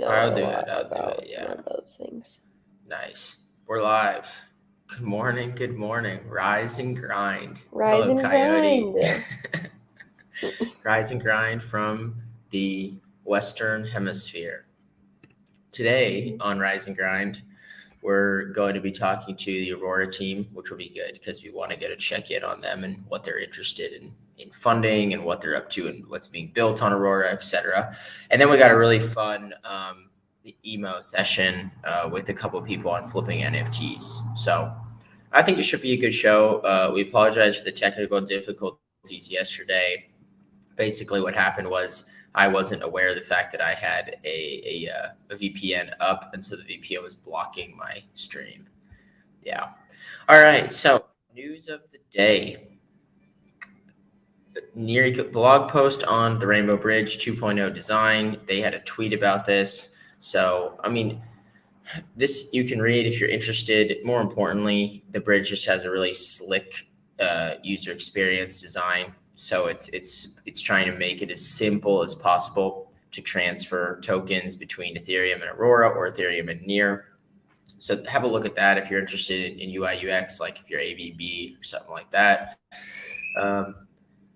I'll a do lot it. I'll do it. about some Yeah. of those things. Nice. We're live. Good morning. Good morning. Rise and grind. Rise Hello, and Coyote. grind. Rise and grind from the Western Hemisphere. Today on Rise and Grind, we're going to be talking to the Aurora team, which will be good because we want to get a check in on them and what they're interested in funding and what they're up to and what's being built on Aurora, etc. And then we got a really fun emo session with a couple of people on flipping NFTs. So I think it should be a good show. We apologize for the technical difficulties yesterday. Basically, what happened was I wasn't aware of the fact that I had a VPN up, and so the VPN was blocking my stream. Yeah. All right. So news of the day. Near blog post on the Rainbow Bridge 2.0 design. They had a tweet about this. So, I mean, this you can read if you're interested. More importantly, the bridge just has a really slick user experience design. So it's trying to make it as simple as possible to transfer tokens between Ethereum and Aurora or Ethereum and Near. So have a look at that if you're interested in UI UX, like if you're AVB or something like that. Um,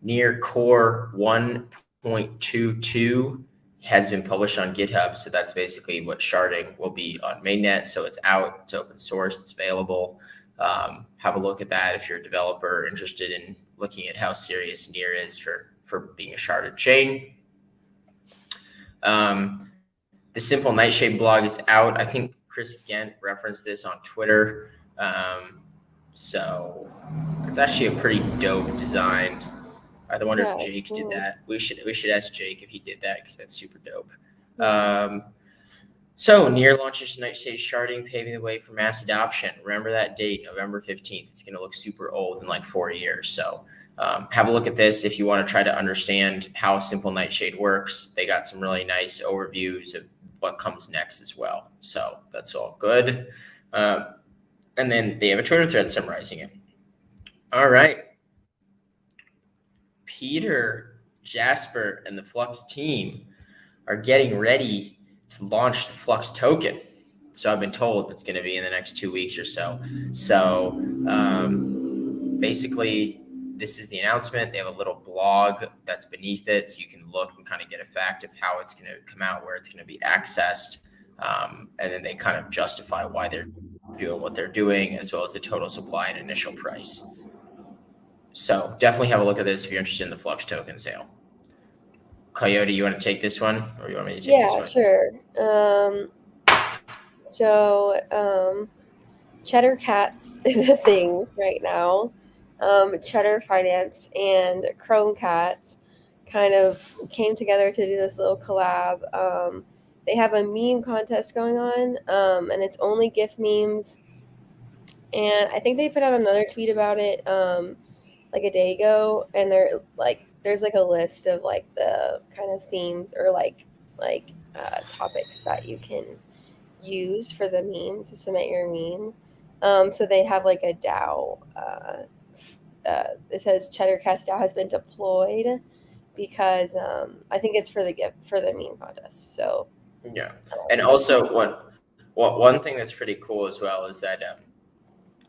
Near Core 1.22 has been published on GitHub. So that's basically what Sharding will be on mainnet. So it's out, it's open source, it's available. Have a look at that if you're a developer interested in looking at how serious Near is for being a sharded chain. The Simple Nightshade blog is out. I think Chris Gent referenced this on Twitter. So it's actually a pretty dope design. I wonder if Jake did that. We should ask Jake if he did that because that's super dope. So Near launches Nightshade Sharding, paving the way for mass adoption. Remember that date, November 15th. It's going to look super old in like 4 years. So have a look at this if you want to try to understand how Simple Nightshade works. They got some really nice overviews of what comes next as well. So that's all good. And then they have a Twitter thread summarizing it. All right. Peter, Jasper, and the Flux team are getting ready to launch the Flux token. So I've been told it's going to be in the next 2 weeks or so. So basically, this is the announcement. They have a little blog that's beneath it, so you can look and kind of get a fact of how it's going to come out, where it's going to be accessed, and then they kind of justify why they're doing what they're doing, as well as the total supply and initial price. So definitely have a look at this if you're interested in the Flux token sale. Coyote, you want to take this one, or you want me to take this one? Yeah, sure. Cheddar Cats is a thing right now. Cheddar Finance and Chrome Cats kind of came together to do this little collab. They have a meme contest going on, and it's only GIF memes. And I think they put out another tweet about it like a day ago, and there's like a list of like the kind of themes or topics that you can use for the meme to submit your meme. So they have like a DAO. It says Cheddar Cast DAO has been deployed because I think it's for the meme contest. So yeah, and also one thing that's pretty cool as well is that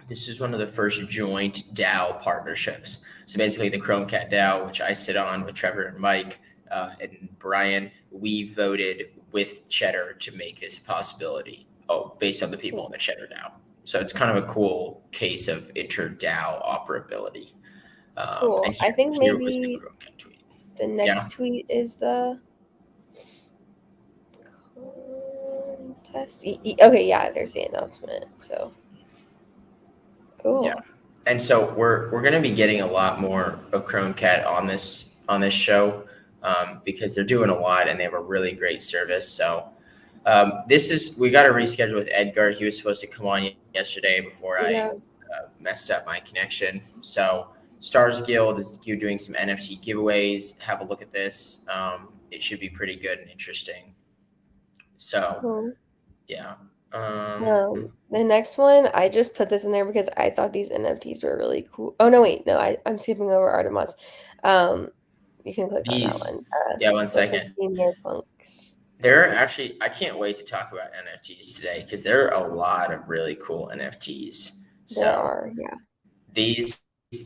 this is one of the first joint DAO partnerships. So basically, the ChromeCat DAO, which I sit on with Trevor and Mike and Brian, we voted with Cheddar to make this a possibility. Based on the people in the Cheddar DAO. So it's kind of a cool case of inter-DAO operability. Cool. And I think here was the maybe ChromeCat tweet. the next tweet is the contest. Okay, yeah, there's the announcement. So cool. Yeah. And so we're going to be getting a lot more of ChromeCat on this show because they're doing a lot and they have a really great service. So we got to reschedule with Edgar. He was supposed to come on yesterday before I messed up my connection. So Stars Guild is doing some NFT giveaways. Have a look at this. It should be pretty good and interesting. So cool. Yeah. The next one, I just put this in there because I thought these NFTs were really cool. Oh no, wait, no, I'm skipping over Artemots. You can click on that one. Yeah, 1 second. Near Punks. There are actually, I can't wait to talk about NFTs today because there are a lot of really cool NFTs. There So are, yeah. these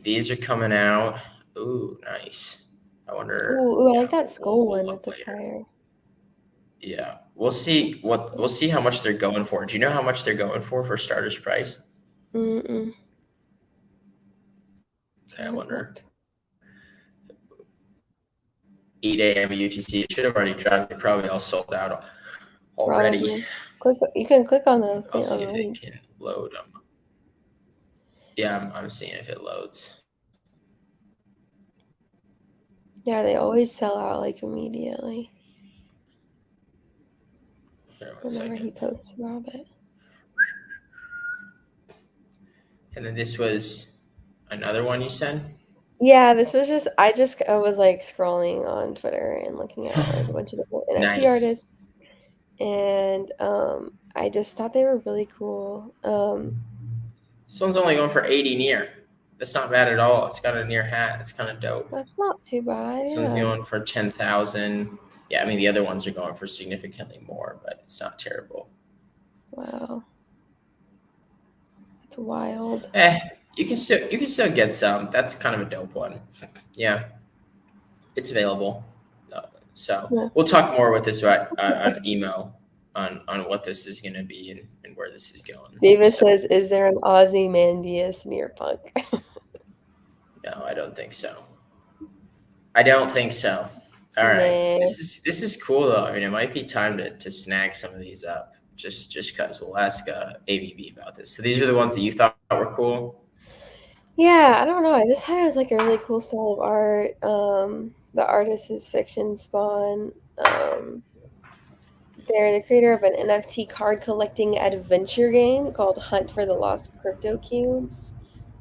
these are coming out. Ooh, nice. I wonder. Ooh, I Yeah, like that skull we'll one with look the later. fire. Yeah, we'll see how much they're going for. Do you know how much they're going for starters price? Mm-mm. I Okay, I haven't wonder. looked. 8 a.m. UTC. It should have already dropped. They probably all sold out already. Probably. You can click on the I'll thing on see the if it link. can load them. Yeah, I'm seeing if it loads. Yeah, they always sell out like immediately Here, one whenever second. he posts about it. And then this was another one you said? Yeah, this was just I was like scrolling on Twitter and looking at like a bunch of different NFT Nice. artists, and I just thought they were really cool. This one's only going for 80 near. That's not bad at all. It's got a near hat. It's kind of dope. That's not too bad, This one's yeah. going for 10,000. Yeah, I mean the other ones are going for significantly more, but it's not terrible. Wow, that's wild. You can still get some. That's kind of a dope one. Yeah, it's available. So Cool. we'll talk more with this on email on what this is going to be and where this is going. David So says, "Is there an Ozymandias near Punk?" no, I don't think so. I don't think so. All right, Nah. this is cool though. I mean, it might be time to snag some of these up. Just because we'll ask ABB about this. So these are the ones that you thought were cool. Yeah, I don't know. I just thought it was like a really cool style of art. The artist is Fiction Spawn. They're the creator of an NFT card collecting adventure game called Hunt for the Lost Crypto Cubes,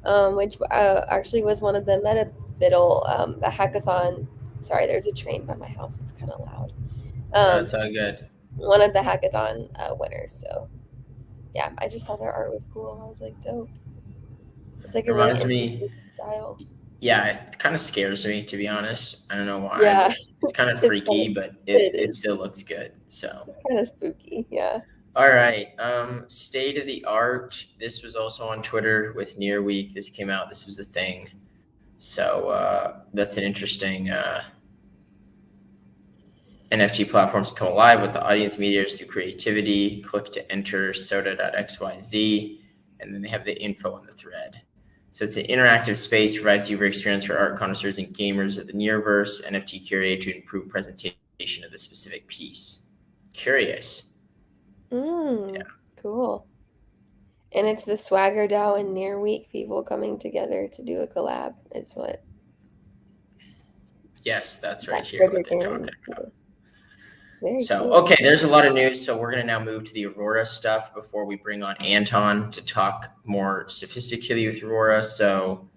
which actually was one of the the hackathon. Sorry, there's a train by my house. It's kind of loud. No, Um, it's all good. one of the hackathon winners. So yeah, I just thought their art was cool. I was like, dope. It's like It a really reminds me. interesting style. Yeah, it kind of scares me to be honest. I don't know why, Yeah, but it's kind of it's kind of, freaky, but it it is still looks good. So kind of spooky. Yeah. all right. State of the art. This was also on Twitter with Near Week. This came out. This was a thing. So that's an interesting NFT platforms come alive with the audience mediators through creativity. Click to enter soda.xyz, and then they have the info on the thread. So it's an interactive space, provides user experience for art connoisseurs and gamers of the Nearverse. NFT curated to improve presentation of the specific piece. Curious. Yeah. Cool. And it's the Swagger DAO and Near Week people coming together to do a collab. It's what Yes, that's right that here what Frederick they're talking and about. very So, cool. okay, there's a lot of news. So, we're going to now move to the Aurora stuff before we bring on Anton to talk more sophisticatedly with Aurora. So,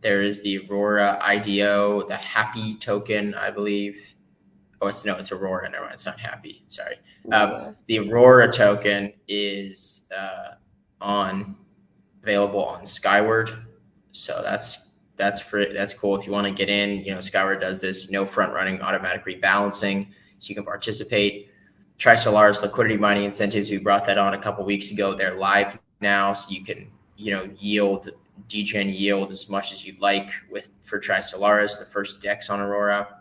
there is the Aurora IDO, the Happy token, I believe. Oh, it's Aurora. Never mind. It's not Happy. Sorry. Yeah. The Aurora token is on available on Skyward. So that's free. That's cool. If you want to get in, Skyward does this no front running automatic rebalancing, so you can participate. Trisolaris liquidity mining incentives. We brought that on a couple weeks ago. They're live now, so you can yield degen yield as much as you'd like for Trisolaris, the first DEX on Aurora.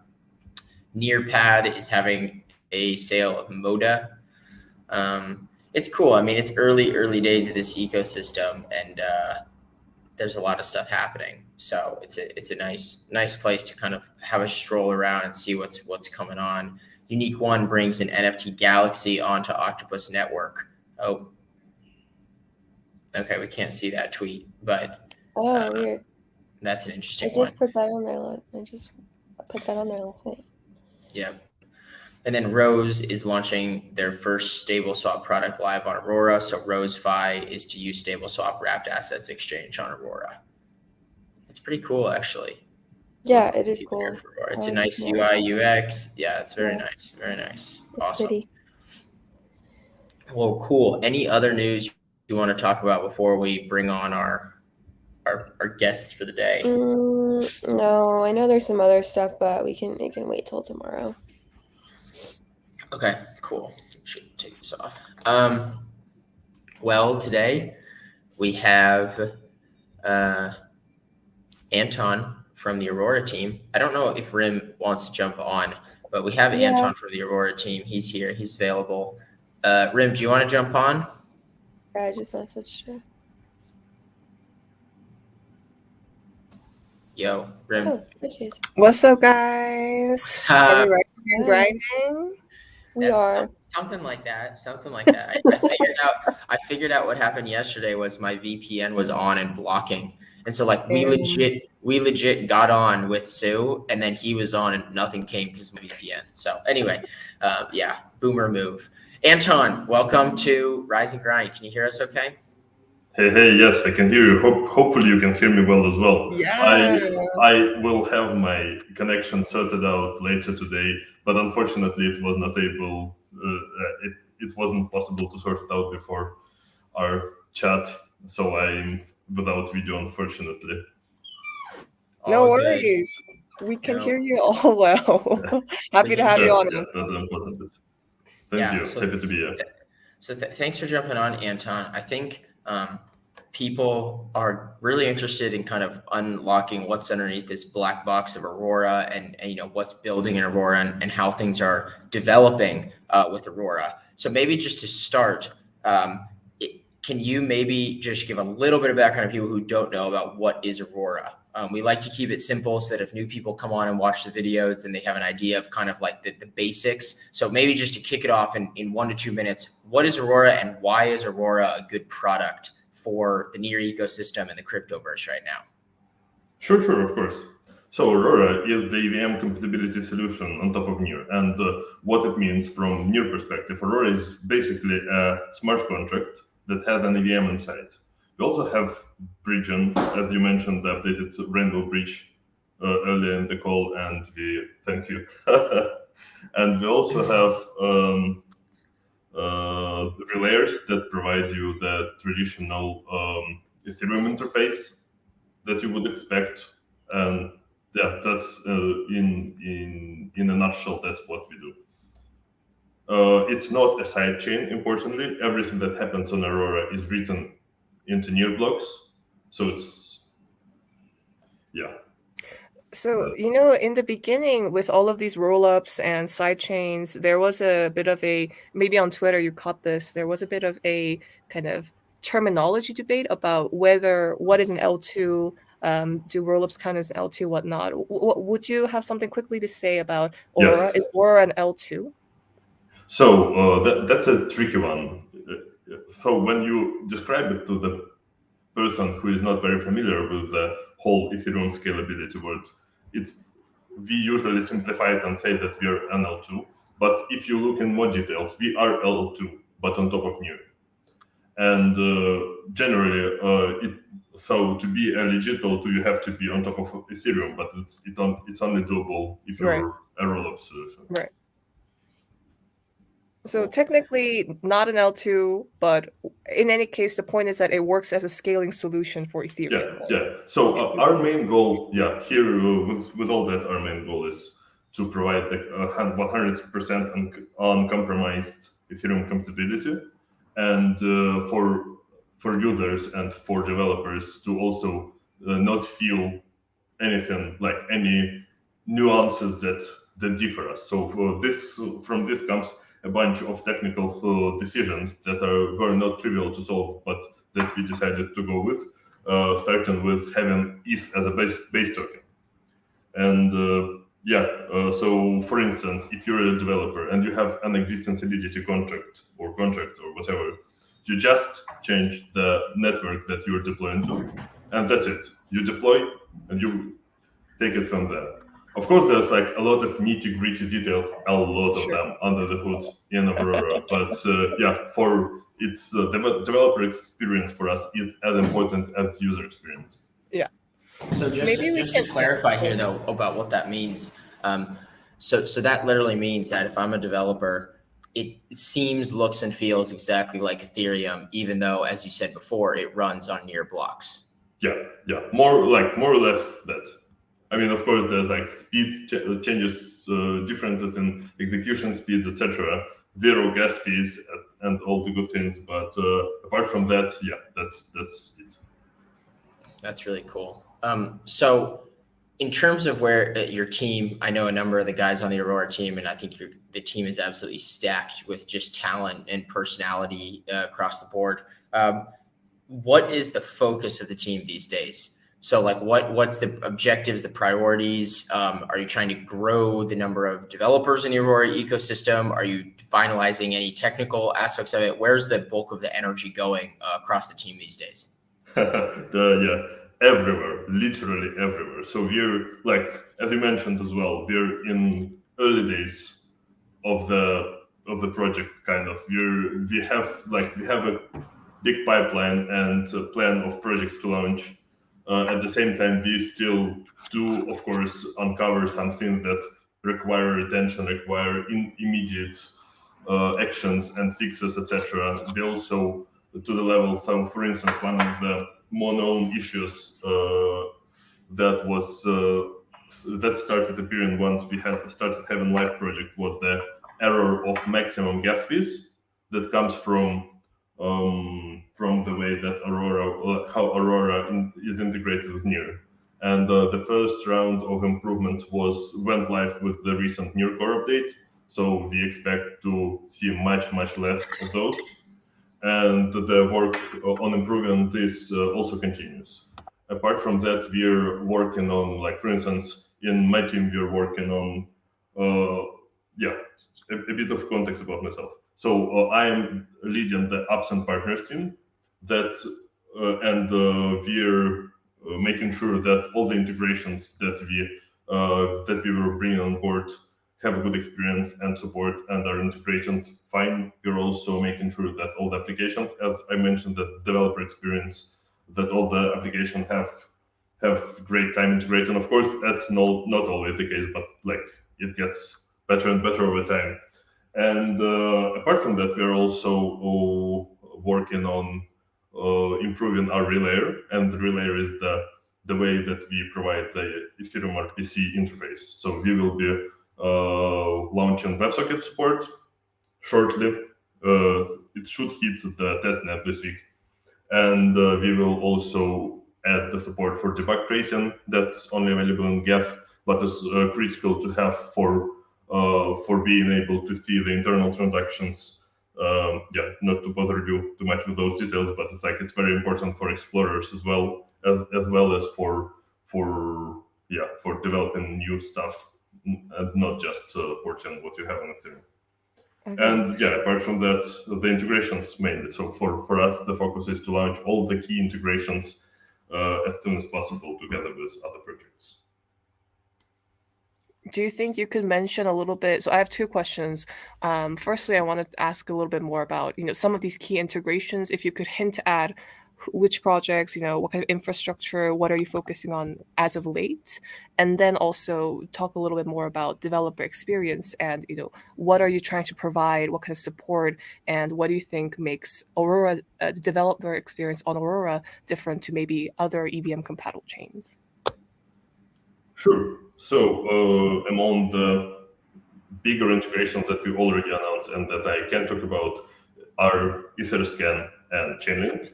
Nearpad is having a sale of Moda. It's cool. I mean, it's early days of this ecosystem, and there's a lot of stuff happening. So it's a nice place to kind of have a stroll around and see what's coming on. Unique One brings an NFT Galaxy onto Octopus Network. Oh, okay, we can't see that tweet, but Weird. that's an I interesting one. just put that on there. I just put that on there last night. Yeah. And then Rose is launching their first stable swap product live on Aurora. So RoseFi is to use stable swap wrapped assets exchange on Aurora. It's pretty cool, actually. Yeah, it is cool. It's a nice UI UX. Yeah, it's very nice. Very nice. It's Awesome. pretty. Well, cool. Any other news you want to talk about before we bring on our guests for the day? No, I know there's some other stuff, but it can wait till tomorrow. Okay, cool. Should take this off. Well, today we have Anton from the Aurora team. I don't know if Rim wants to jump on, but we have Yeah. Anton from the Aurora team. He's here. He's available. Rim, do you want to jump on? Yeah, I just messaged her. Yo, Rim. Oh, there she is. What's up, guys? Are we rising and Hi. grinding? We That's are. something like that. Something like that. I figured out what happened yesterday was my VPN was on and blocking. And so like we legit got on with Sue, and then he was on and nothing came because of my VPN. So anyway, yeah, boomer move. Anton, welcome to Rise and Grind. Can you hear us okay? Hey, yes, I can hear you. Hopefully you can hear me well as well. Yeah. I will have my connection sorted out later today, but unfortunately it was not able, it wasn't possible to sort it out before our chat, so I'm without video, unfortunately. No All good. worries. We can No. hear you all well. Happy to have you on. That's the important bit. Thank you. Happy to be here. So thanks for jumping on, Anton. I think people are really interested in kind of unlocking what's underneath this black box of Aurora and you know what's building in Aurora and how things are developing with Aurora. So maybe just to start, can you maybe just give a little bit of background to people who don't know about what is Aurora? We like to keep it simple so that if new people come on and watch the videos, then they have an idea of kind of like the basics. So maybe just to kick it off in 1 to 2 minutes, what is Aurora and why is Aurora a good product for the Near ecosystem and the cryptoverse right now? Sure, of course. So Aurora is the EVM compatibility solution on top of Near, and what it means from Near perspective, Aurora is basically a smart contract that has an EVM inside. We also have Bridgen, as you mentioned, the updated Rainbow Bridge earlier in the call, and we thank you. And we also have relayers that provide you the traditional Ethereum interface that you would expect. And yeah, that's in a nutshell, that's what we do. It's not a sidechain, importantly. Everything that happens on Aurora is written into Near blocks. So it's, yeah. So, you know, in the beginning, with all of these roll-ups and sidechains, there was a bit of maybe on Twitter you caught this, there was a bit of a kind of terminology debate about what is an L2, do roll-ups count as L2, whatnot. Would you have something quickly to say about Aurora? Yes. Is Aurora an L2? So that's a tricky one. So when you describe it to the person who is not very familiar with the whole Ethereum scalability world, we usually simplify it and say that we are an L2. But if you look in more details, we are L2, but on top of Near. And generally, so to be a legit L2, you have to be on top of Ethereum, but it's only doable if you're a roll-up solution. Right. So technically not an L2, but in any case, the point is that it works as a scaling solution for Ethereum. Yeah. So our main goal, here with all that, our main goal is to provide the 100% uncompromised Ethereum compatibility, and for users and for developers to also not feel anything like any nuances that differ us. So from this comes a bunch of technical decisions that were not trivial to solve, but that we decided to go with, starting with having ETH as a base token. And so for instance, if you're a developer and you have an existing Solidity contract or whatever, you just change the network that you're deploying to, and that's it. You deploy and you take it from there. Of course, there's like a lot of nitty-gritty details, a lot of them under the hood in Aurora. But for its developer experience for us is as important as user experience. Yeah. So just to clarify here, though, about what that means. So that literally means that if I'm a developer, it seems, looks, and feels exactly like Ethereum, even though, as you said before, it runs on Near blocks. Yeah, more or less that. I mean, of course, there's like speed changes differences in execution speeds, etc. Zero gas fees and all the good things. But apart from that, yeah, that's it. That's really cool. So in terms of where your team, I know a number of the guys on the Aurora team, and I think the team is absolutely stacked with just talent and personality across the board. What is the focus of the team these days? So like what's the objectives, the priorities? Are you trying to grow the number of developers in the Aurora ecosystem? Are you finalizing any technical aspects of it? Where's the bulk of the energy going across the team these days? Yeah, everywhere, literally everywhere. So we're like, as you mentioned as well, we're in early days of the project. Kind of, we have a big pipeline and a plan of projects to launch. At the same time, we still do, of course, uncover something that require attention, require immediate actions and fixes, etc. We also to the level. So, for instance, one of the more known issues that was that started appearing once we had started having live project was the error of maximum gas fees that comes from the way that how Aurora is integrated with Near. And the first round of improvement went live with the recent Near core update. So we expect to see much less of those. And the work on improving this also continues. Apart from that, we're working on, like, for instance, in my team, we're working on, a bit of context about myself. So I am leading the apps and partners team and we're making sure that all the integrations that we were bringing on board have a good experience and support and are integrated fine. We're also making sure that all the applications, as I mentioned, the developer experience, that all the applications have great time integrated. Of course, that's not always the case, but like it gets better and better over time. And apart from that, we're also working on improving our relayer, and the relayer is the way that we provide the Ethereum RPC interface. So we will be launching WebSocket support shortly. It should hit the testnet this week, and we will also add the support for debug tracing that's only available in Geth, but is critical to have for being able to see the internal transactions. Not to bother you too much with those details, but it's very important for explorers as well as for developing new stuff and not just porting what you have on Ethereum. Okay. And apart from that, the integrations mainly. So for us, the focus is to launch all the key integrations as soon as possible together with other projects. Do you think you could mention a little bit? So I have two questions. Firstly, I wanted to ask a little bit more about some of these key integrations. If you could hint at which projects, what kind of infrastructure, what are you focusing on as of late, and then also talk a little bit more about developer experience and what are you trying to provide, what kind of support, and what do you think makes Aurora the developer experience on Aurora different to maybe other EVM compatible chains? Sure. So among the bigger integrations that we already announced and that I can talk about are EtherScan and Chainlink.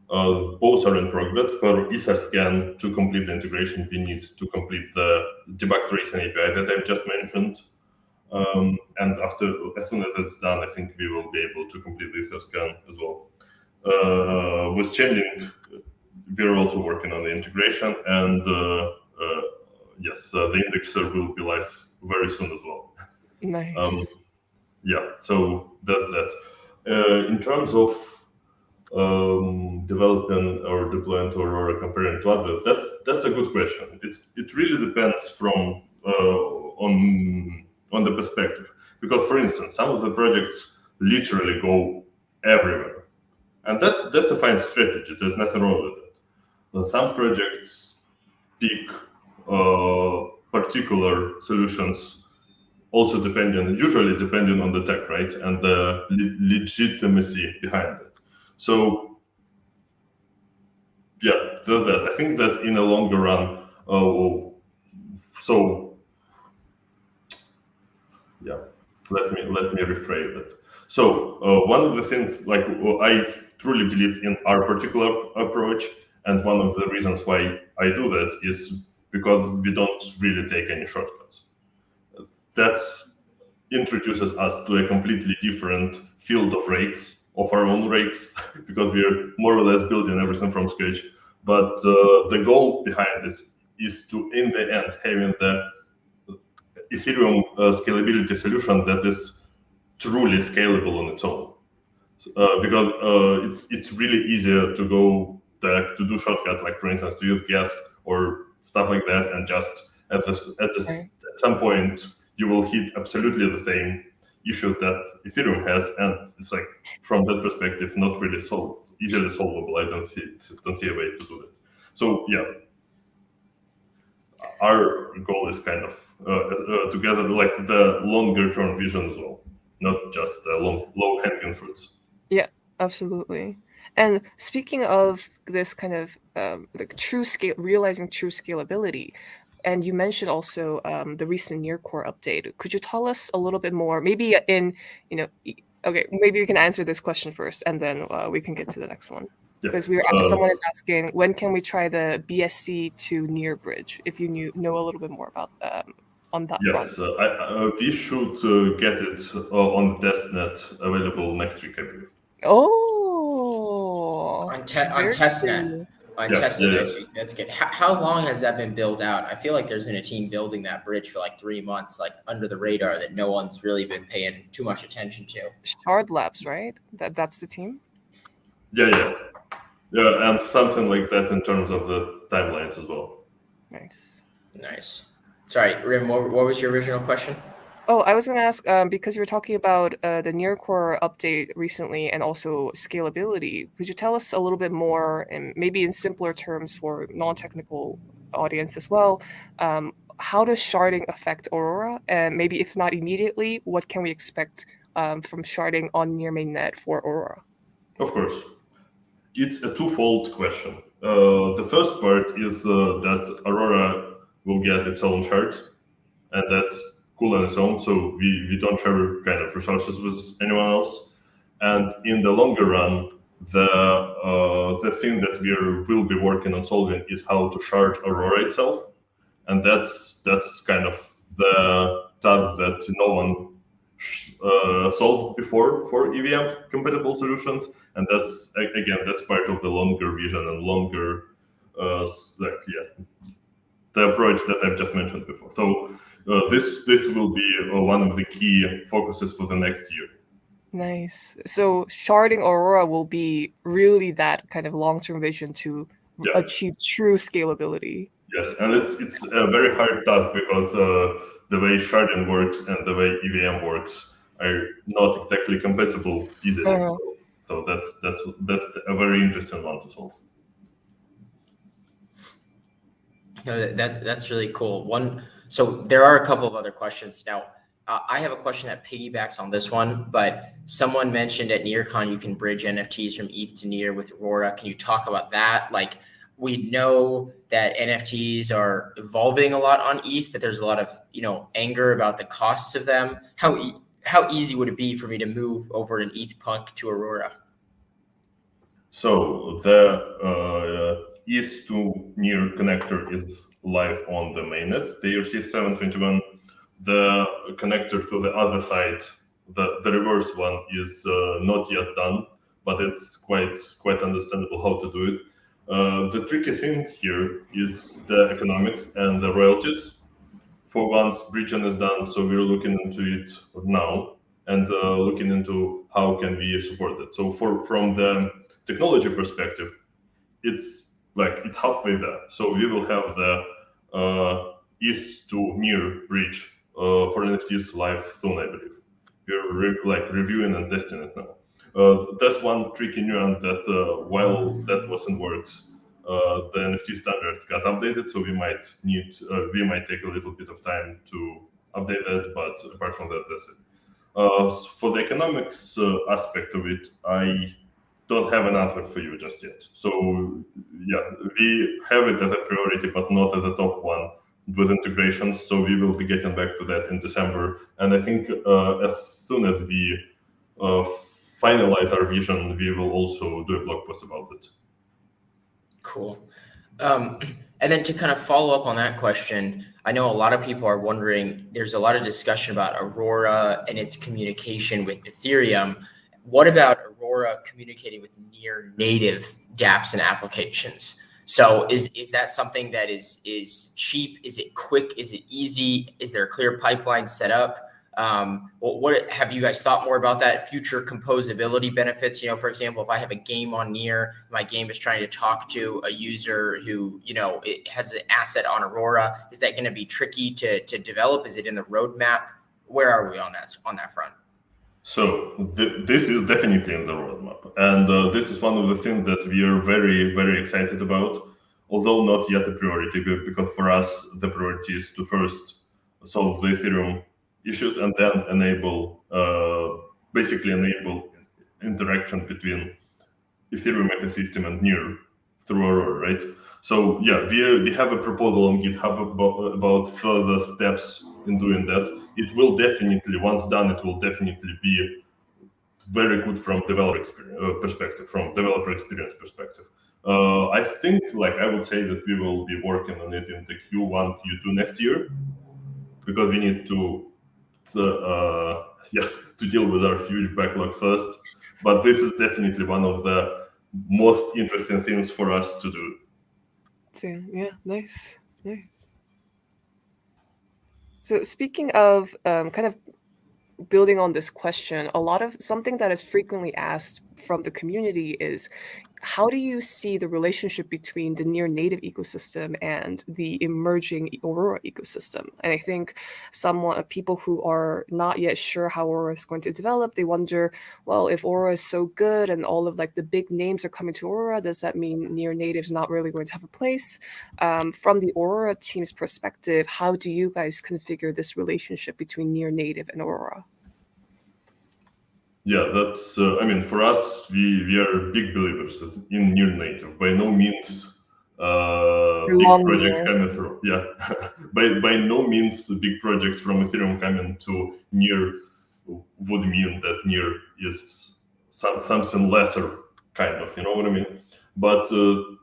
Both are in progress. For EtherScan, to complete the integration, we need to complete the debug tracing API that I've just mentioned. And as soon as it's done, I think we will be able to complete the EtherScan as well. With Chainlink, we're also working on the integration, and yes, the indexer will be live very soon as well. Nice. So that's that. In terms of developing or deploying to Aurora comparing to others, that's a good question. It really depends from on the perspective, because for instance, some of the projects literally go everywhere, and that's a fine strategy. There's nothing wrong with it. But some projects pick particular solutions, also usually depending on the tech, right, and the legitimacy behind it. So that I think that in a longer run, so let me rephrase that. So one of the things, like, I truly believe in our particular approach, and one of the reasons why I do that is because we don't really take any shortcuts. That introduces us to a completely different field of rakes, of our own rakes, because we're more or less building everything from scratch. But the goal behind this is to, in the end, having the Ethereum scalability solution that is truly scalable on its own. Because it's really easier to go to do shortcut, like for instance to use gas or stuff like that, and just Right. at some point you will hit absolutely the same issues that Ethereum has, and it's like, from that perspective, not really easily solvable. I don't see a way to do that. So yeah, our goal is kind of together, like the longer term vision as well, not just the low hanging fruits. Yeah, absolutely. And speaking of this kind of like true scale, realizing true scalability, and you mentioned also the recent near core update. Could you tell us a little bit more? Maybe okay, maybe you can answer this question first, and then we can get to the next one. Yeah. Because someone is asking, when can we try the BSC to near bridge? If you know a little bit more about on that front. Yes, we should get it on testnet available next week, I believe. Oh, On very testnet. soon. On Yeah, testnet yeah, next week. That's good. How long has that been built out? I feel like there's been a team building that bridge for like 3 months, like under the radar, that no one's really been paying too much attention to. Shard Labs, right? That's the team. yeah, and something like that in terms of the timelines as well. Nice. Nice. Sorry, Rim, what was your original question? Oh, I was going to ask because you were talking about the near core update recently and also scalability. Could you tell us a little bit more, and maybe in simpler terms for non-technical audience as well? How does sharding affect Aurora? And maybe if not immediately, what can we expect from sharding on near mainnet for Aurora? Of course, it's a twofold question. The first part is that Aurora will get its own shard, and that's cool on its own. So we don't share kind of resources with anyone else. And in the longer run, the thing that will be working on solving is how to shard Aurora itself, and that's kind of the task that no one solved before for EVM compatible solutions, and that's part of the longer vision and longer the approach that I've just mentioned before. So this will be one of the key focuses for the next year. Nice. So sharding Aurora will be really that kind of long-term vision to achieve true scalability. Yes, and it's a very hard task because the way sharding works and the way EVM works are not exactly compatible easily. So that's a very interesting one to solve. No, that's really cool. So there are a couple of other questions now. I have a question that piggybacks on this one, but someone mentioned at NearCon you can bridge NFTs from ETH to Near with Aurora. Can you talk about that? Like, we know that NFTs are evolving a lot on ETH, but there's a lot of anger about the costs of them. How easy would it be for me to move over an ETH punk to Aurora? So the ETH to Near connector is live on the mainnet, the ERC 721. The connector to the other side, the reverse one, is not yet done, but it's quite understandable how to do it. The tricky thing here is the economics and the royalties. For once bridging is done, so we're looking into it now and looking into how can we support it. So from the technology perspective, it's halfway there. So we will have the ETH to Near bridge for NFTs live soon, I believe. We're reviewing and testing it now. That's one tricky nuance that while that wasn't works, the NFT standard got updated, so we might take a little bit of time to update that, but apart from that, that's it. For the economics aspect of it, I don't have an answer for you just yet. So yeah, we have it as a priority, but not as a top one with integrations. So we will be getting back to that in December. And I think as soon as we finalize our vision, we will also do a blog post about it. Cool. And then to kind of follow up on that question, I know a lot of people are wondering, there's a lot of discussion about Aurora and its communication with Ethereum. What about Aurora communicating with near native dApps and applications? So is that something that is cheap? Is it quick? Is it easy? Is there a clear pipeline set up? What have you guys thought more about that? Future composability benefits, for example, if I have a game on Near, my game is trying to talk to a user who, it has an asset on Aurora. Is that going to be tricky to develop? Is it in the roadmap? Where are we on that front? So this is definitely in the roadmap, and this is one of the things that we are very, very excited about, although not yet a priority, because for us the priority is to first solve the Ethereum issues and then basically enable interaction between Ethereum ecosystem and Near through Aurora, right? So yeah, we have a proposal on GitHub about further steps in doing that. It will definitely, once done, it will definitely be very good from developer experience perspective, I think, I would say that we will be working on it in the Q1, Q2 next year, because we need to deal with our huge backlog first. But this is definitely one of the most interesting things for us to do. Yeah, nice. So speaking of kind of building on this question, something that is frequently asked from the community is, how do you see the relationship between the near native ecosystem and the emerging Aurora ecosystem? And I think people who are not yet sure how Aurora is going to develop, they wonder, well, if Aurora is so good and all of the big names are coming to Aurora, does that mean near native is not really going to have a place? From the Aurora team's perspective, how do you guys configure this relationship between near native and Aurora? Yeah, that's, for us, we are big believers in near native. By no means big projects coming through. Yeah, by no means big projects from Ethereum coming to near would mean that near is something lesser, kind of, you know what I mean? But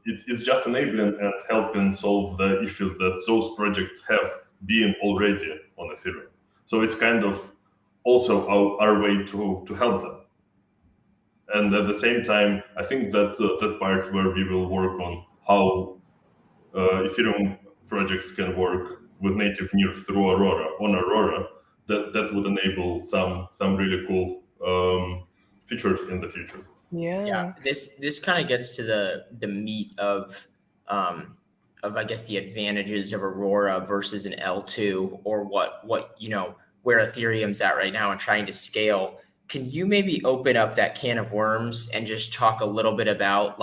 it's just enabling and helping solve the issues that those projects have been already on Ethereum. So it's kind of also our way to help them. And at the same time, I think that that part where we will work on how Ethereum projects can work with native Near through Aurora, that would enable some really cool features in the future. Yeah. This kind of gets to the meat of I guess the advantages of Aurora versus an L2, or what where Ethereum's at right now and trying to scale. Can you maybe open up that can of worms and just talk a little bit about,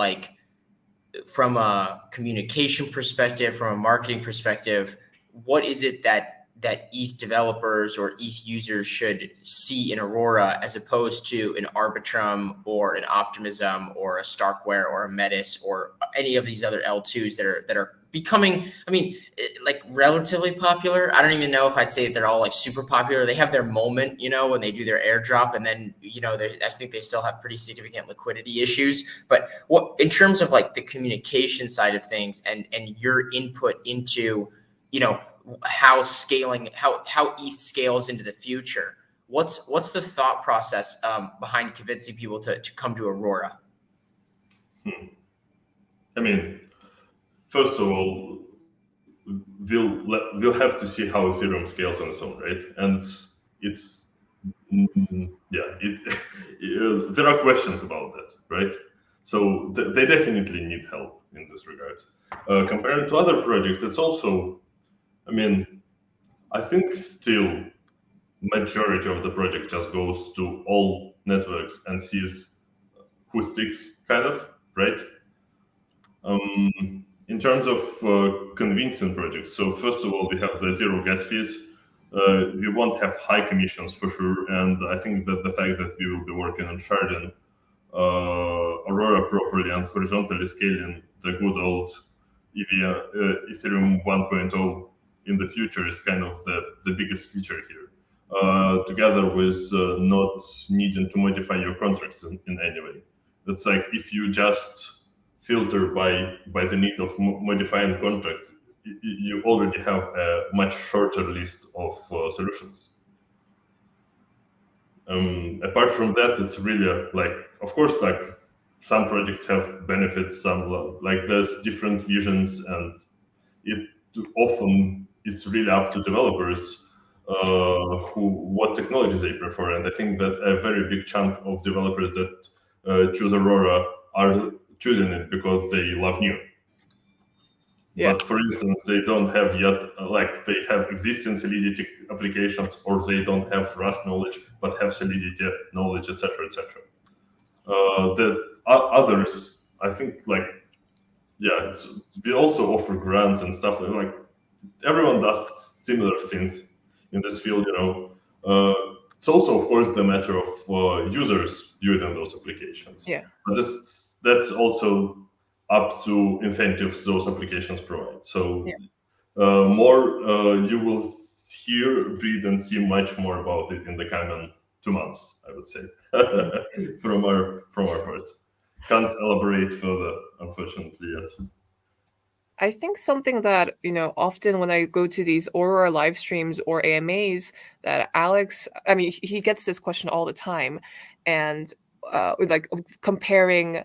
from a communication perspective, from a marketing perspective, what is it that ETH developers or ETH users should see in Aurora as opposed to an Arbitrum or an Optimism or a Starkware or a Metis or any of these other L2s that are becoming, relatively popular? I don't even know if I'd say they're all super popular. They have their moment, when they do their airdrop, and then, I think they still have pretty significant liquidity issues. But what, in terms of the communication side of things and your input into, how ETH scales into the future, what's the thought process behind convincing people to come to Aurora? First of all, we'll have to see how Ethereum scales on its own, right? And there are questions about that, right? So they definitely need help in this regard. Compared to other projects, it's also, I think still majority of the project just goes to all networks and sees who sticks, kind of, right? In terms of convincing projects, so first of all, we have the zero gas fees. We won't have high commissions for sure, and I think that the fact that we will be working on Sharding Aurora properly and horizontally scaling the good old Ethereum 1.0 in the future is kind of the biggest feature here. Together with not needing to modify your contracts in any way. It's like if you just filter by the need of modifying contracts, you already have a much shorter list of solutions. Apart from that, it's really like, of course, like some projects have benefits, some like there's different visions, and it often it's really up to developers what technology they prefer. And I think that a very big chunk of developers that choose Aurora are choosing it because they love new. Yeah. But for instance, they don't have yet, like they have existing Solidity applications, or they don't have Rust knowledge, but have Solidity knowledge, etc., etc. The others, I think, like, yeah, we also offer grants and stuff like everyone does similar things in this field, you know. It's also, of course, the matter of users using those applications. Yeah. But that's also up to incentives those applications provide. So more you will hear, read, and see much more about it in the coming 2 months, I would say, from our part. Can't elaborate further, unfortunately, yet. I think something that, often when I go to these Aurora live streams or AMAs, that Alex, I mean, he gets this question all the time, and like comparing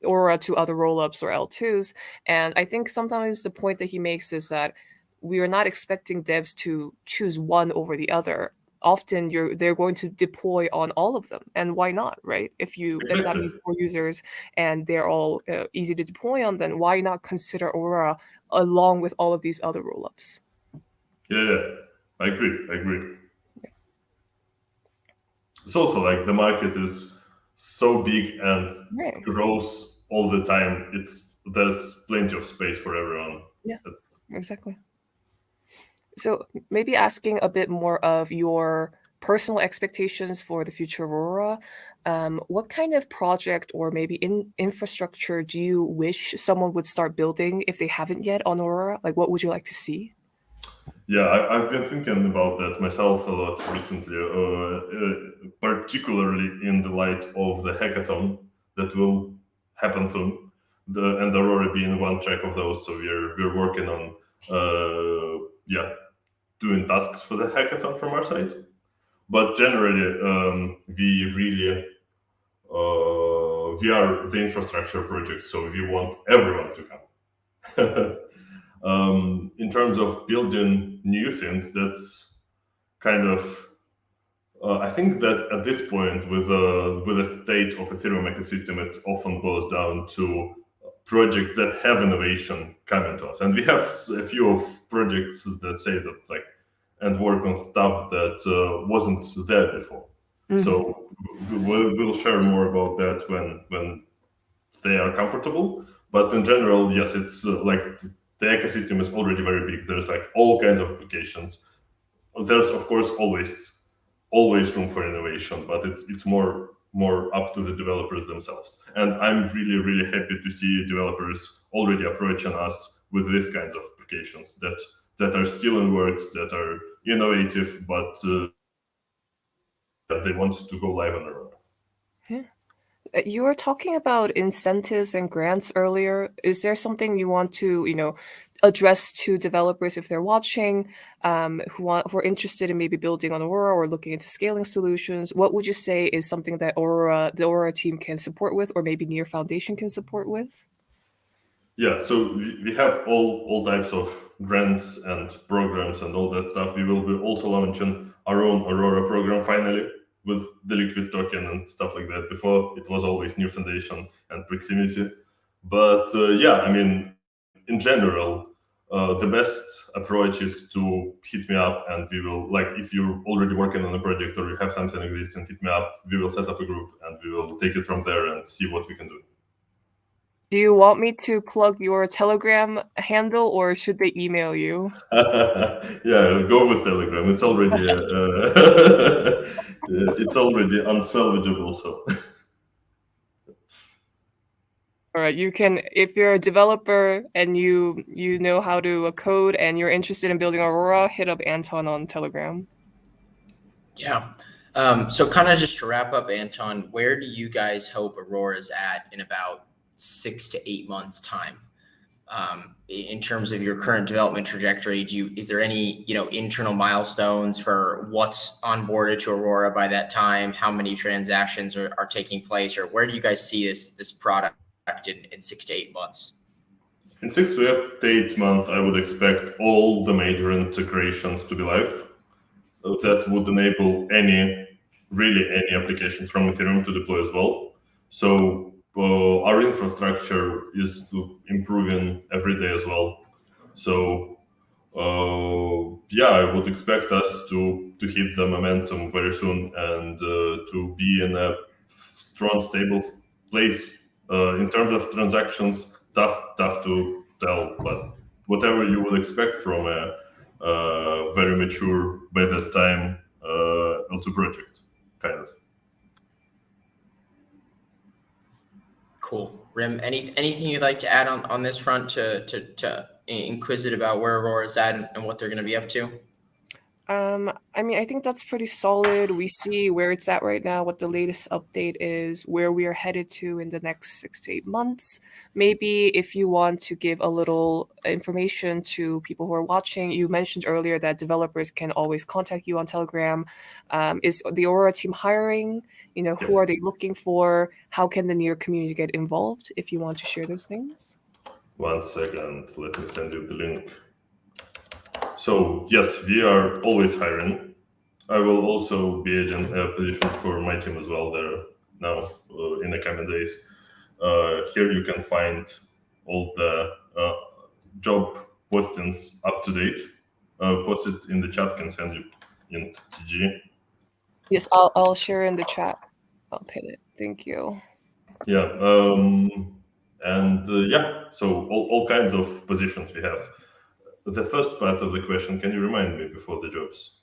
Aurora to other rollups or L2s. And I think sometimes the point that he makes is that we are not expecting devs to choose one over the other. Often they're going to deploy on all of them, and why not, right? If that means more users and they're all easy to deploy on, then why not consider Aurora along with all of these other rollups? Yeah, I agree. It's also like the market is so big and grows all the time. There's plenty of space for everyone. Yeah, exactly. So maybe asking a bit more of your personal expectations for the future Aurora. What kind of project or maybe infrastructure do you wish someone would start building if they haven't yet on Aurora? Like, what would you like to see? Yeah, I've been thinking about that myself a lot recently, particularly in the light of the hackathon that will happen soon, and Aurora being one track of those. So we're working on doing tasks for the hackathon from our side. But generally, we are the infrastructure project, so we want everyone to come. In terms of building new things, that's kind of I think that at this point, with the state of Ethereum ecosystem, it often boils down to projects that have innovation coming to us, and we have a few of projects that say that like and work on stuff that wasn't there before. Mm-hmm. So we'll share more about that when they are comfortable. But in general, yes, it's like the ecosystem is already very big. There's like all kinds of applications. There's of course always room for innovation, but it's more up to the developers themselves. And I'm really happy to see developers already approaching us with these kinds of applications that are still in works, that are innovative, but they want to go live on their own. Yeah. You were talking about incentives and grants earlier. Is there something you want to, address to developers if they're watching, who are interested in maybe building on Aurora or looking into scaling solutions? What would you say is something that the Aurora team can support with, or maybe Near Foundation can support with? Yeah, so we have all types of grants and programs and all that stuff. We will be also launching our own Aurora program finally, with the liquid token and stuff like that. Before it was always Near Foundation and Proximity. But I mean, in general, the best approach is to hit me up, and we will, like, if you're already working on a project or you have something existing, hit me up. We will set up a group and we will take it from there and see what we can do. Do you want me to plug your Telegram handle, or should they email you? Yeah, go with Telegram. It's already it's already unsalvageable. So All right, you can, if you're a developer and you know how to code and you're interested in building Aurora, hit up Anton on Telegram. Yeah. So kind of just to wrap up, Anton, where do you guys hope Aurora's at in about 6 to 8 months' time? In terms of your current development trajectory, is there any internal milestones for what's onboarded to Aurora by that time? How many transactions are taking place, or where do you guys see this product in 6 to 8 months? In 6 to 8 months, I would expect all the major integrations to be live. That would enable any applications from Ethereum to deploy as well. So our infrastructure is improving every day as well. So I would expect us to hit the momentum very soon and to be in a strong, stable place. In terms of transactions, tough to tell, but whatever you would expect from a very mature by that time L2 project, kind of. Cool. Rim, anything you'd like to add on this front to inquisitive about where Aurora's at and what they're going to be up to? I mean, I think that's pretty solid. We see where it's at right now, what the latest update is, where we are headed to in the next 6 to 8 months. Maybe if you want to give a little information to people who are watching, you mentioned earlier that developers can always contact you on Telegram. Is the Aurora team hiring? Who are they looking for? How can the near community get involved? If you want to share those things. 1 second, let me send you the link. So yes, we are always hiring. I will also be adding a position for my team as well there now in the coming days. Here you can find all the job postings up to date. Posted in the chat, can send you in TG. Yes, I'll share in the chat. I'll pin it. Thank you. Yeah, so all kinds of positions we have. The first part of the question, can you remind me before the jobs?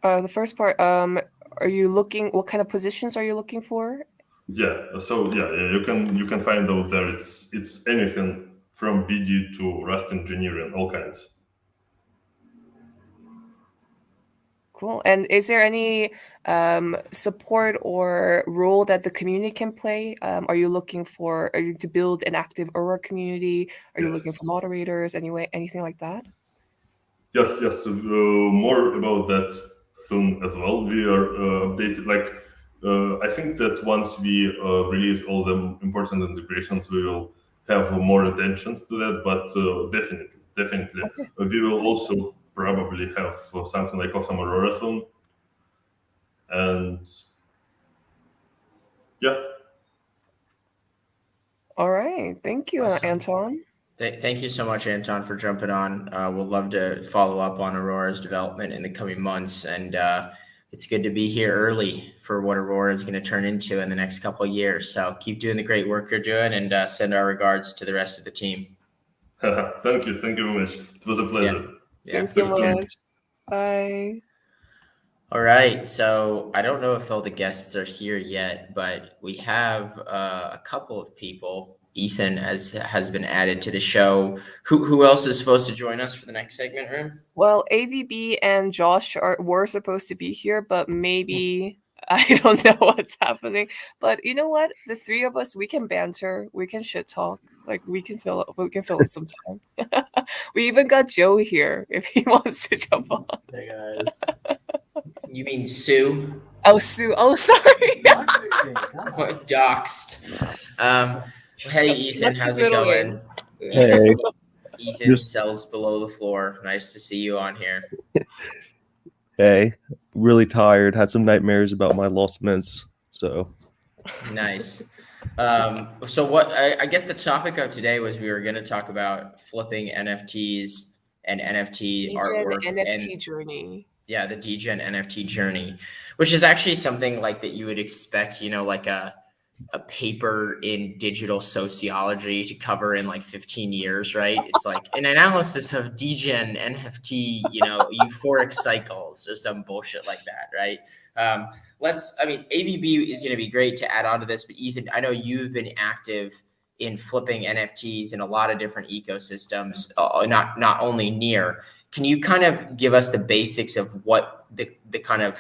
The first part, are you looking? What kind of positions are you looking for? Yeah, so you can find out there. It's anything from BD to Rust engineering, all kinds. Cool. And is there any support or role that the community can play? Are you to build an active Aurora community? Are you looking for moderators, anything like that? Yes. More about that soon as well. We are updated. I think that once we release all the important integrations, we will have more attention to that. But definitely, Okay. We will also probably have something like Awesome Aurora soon. And yeah. All right. Thank you, Awesome. Anton. Thank you so much, Anton, for jumping on. We'll love to follow up on Aurora's development in the coming months. And it's good to be here early for what Aurora is going to turn into in the next couple of years. So keep doing the great work you're doing and send our regards to the rest of the team. Thank you very much. It was a pleasure. Yeah. Thanks so much. Bye. All right. So I don't know if all the guests are here yet, but we have a couple of people. Ethan has been added to the show. Who else is supposed to join us for the next segment, Rim? Well, AVB and Josh were supposed to be here, but maybe I don't know what's happening. But you know what? The three of us, we can banter, we can shit talk. Like we can fill up some time. We even got Joe here if he wants to jump on. Hey guys. You mean Sue? Oh, Sue. Oh, sorry. Doxed. Hey, Ethan, how's it going? Hey. Ethan sells below the floor. Nice to see you on here. Hey, really tired. Had some nightmares about my lost mints. So nice. So what I guess the topic of today was we were going to talk about flipping NFTs and NFT artwork NFT journey. Yeah, the DGen NFT journey, which is actually something like that you would expect, like a paper in digital sociology to cover in like 15 years, right? It's like an analysis of DGen NFT, euphoric cycles or some bullshit like that, right? ABB is going to be great to add on to this, but Ethan, I know you've been active in flipping NFTs in a lot of different ecosystems, not only near. Can you kind of give us the basics of what the kind of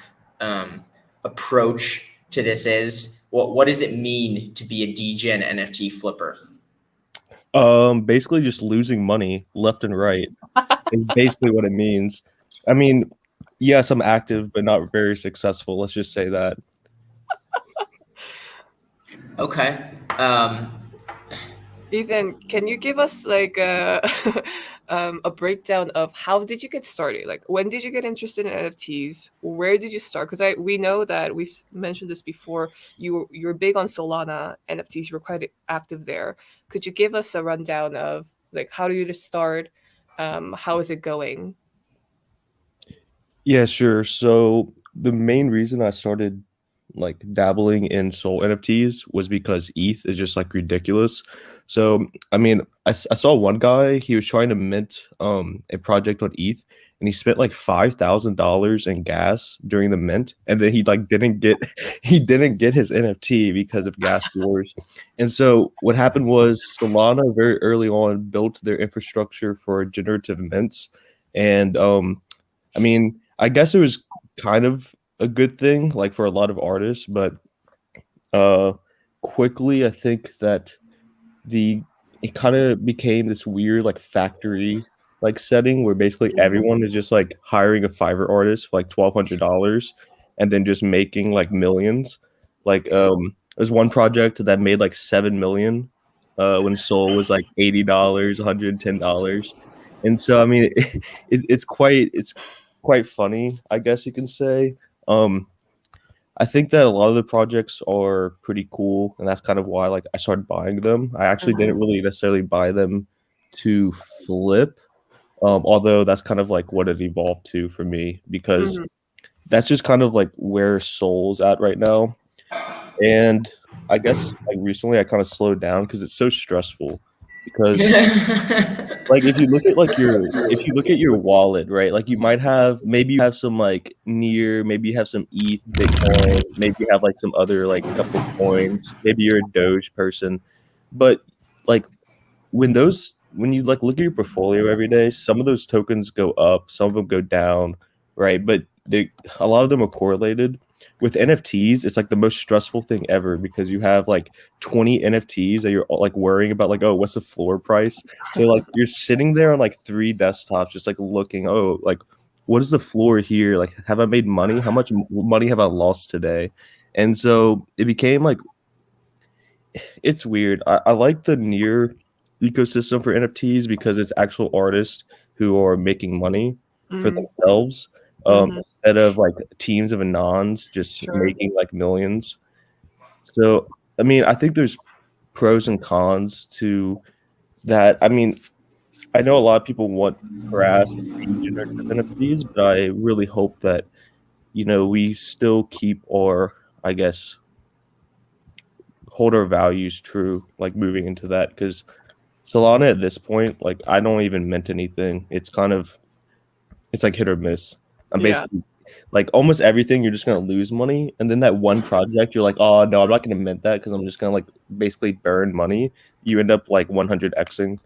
approach to this is? What does it mean to be a DGen NFT flipper? Basically just losing money left and right is basically what it means. I mean, yes, I'm active, but not very successful. Let's just say that. Okay. Ethan, can you give us like a breakdown of how did you get started? Like, when did you get interested in NFTs? Where did you start? Because we know that we've mentioned this before. You're big on Solana NFTs. You were quite active there. Could you give us a rundown of like how do you start? How is it going? Yeah, sure. So the main reason I started like dabbling in Soul NFTs was because ETH is just like ridiculous. So I mean, I saw one guy, he was trying to mint a project on ETH, and he spent like $5,000 in gas during the mint, and then he like didn't get he didn't get his NFT because of gas wars. And so what happened was Solana very early on built their infrastructure for generative mints, and I mean, I guess it was kind of a good thing, like for a lot of artists, but uh, quickly I think that the it kind of became this weird like factory like setting where basically everyone is just like hiring a Fiverr artist for like $1,200 and then just making like millions. Like there's one project that made like 7 million when Soul was like $80, $110. And so I mean it's quite funny, I guess you can say. Um I think that a lot of the projects are pretty cool, and that's kind of why like I started buying them. I actually didn't really necessarily buy them to flip, although that's kind of like what it evolved to for me because that's just kind of like where Soul's at right now. And I guess like recently I kind of slowed down because it's so stressful. Because like if you look at your wallet, right? Like you might have maybe you have some like near, maybe you have some ETH, Bitcoin, maybe you have like some other like couple coins, maybe you're a Doge person. But like when you like look at your portfolio every day, some of those tokens go up, some of them go down, right? But a lot of them are correlated. With NFTs, it's like the most stressful thing ever because you have like 20 NFTs that you're like worrying about, like, oh, what's the floor price? So like you're sitting there on like three desktops, just like looking, oh, like what is the floor here? Like, have I made money? How much money have I lost today? And so it became like it's weird. I like the near ecosystem for NFTs because it's actual artists who are making money for themselves instead of like teams of anons just making like millions. So, I mean, I think there's pros and cons to that. I mean, I know a lot of people want grass generative NFTs, but I really hope that, we still keep our, I guess, hold our values true, like moving into that. Because Solana at this point, like I don't even mint anything. It's like hit or miss. I'm basically like almost everything you're just gonna lose money, and then that one project you're like, oh no, I'm not gonna mint that because I'm just gonna like basically burn money. You end up like 100xing.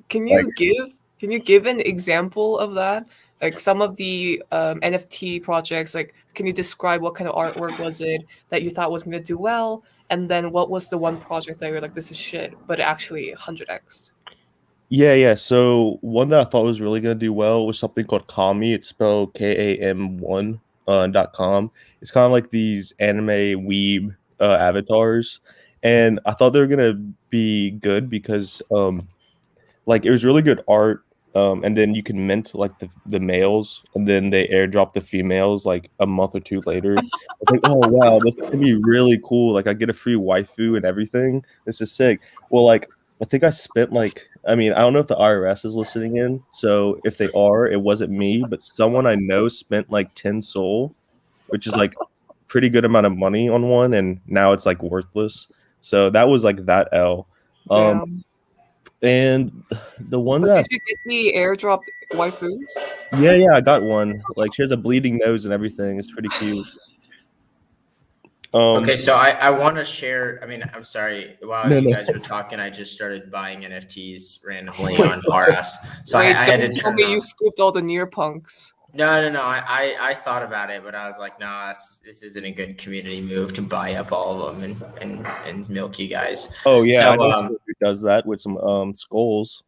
Can you give an example of that? Like some of the NFT projects, like can you describe what kind of artwork was it that you thought was going to do well, and then what was the one project that you're like, this is shit, but actually 100x? Yeah. So one that I thought was really gonna do well was something called Kami. It's spelled KAM1 .com. It's kind of like these anime weeb avatars, and I thought they were gonna be good because like it was really good art. And then you can mint like the males, and then they airdrop the females like a month or two later. It's like, oh wow, this could be really cool. Like I get a free waifu and everything. This is sick. Well, like I think I spent like I mean I don't know if the IRS is listening in, so if they are, it wasn't me, but someone I know spent like 10 soul, which is like pretty good amount of money on one, and now it's like worthless. So that was like that L. Um, Damn. and the one But that did you get the airdrop waifus? yeah, I got one. Like she has a bleeding nose and everything. It's pretty cute. Okay, so I want to share. I mean, I'm sorry. While No, you no. guys were talking, I just started buying NFTs randomly on RS. So Wait, I had to don't tell turn me it you on. skipped all the Nearpunks. No. I thought about it, but I was like, no, this isn't a good community move to buy up all of them and milk you guys. Oh yeah, So I know someone who does that with some skulls.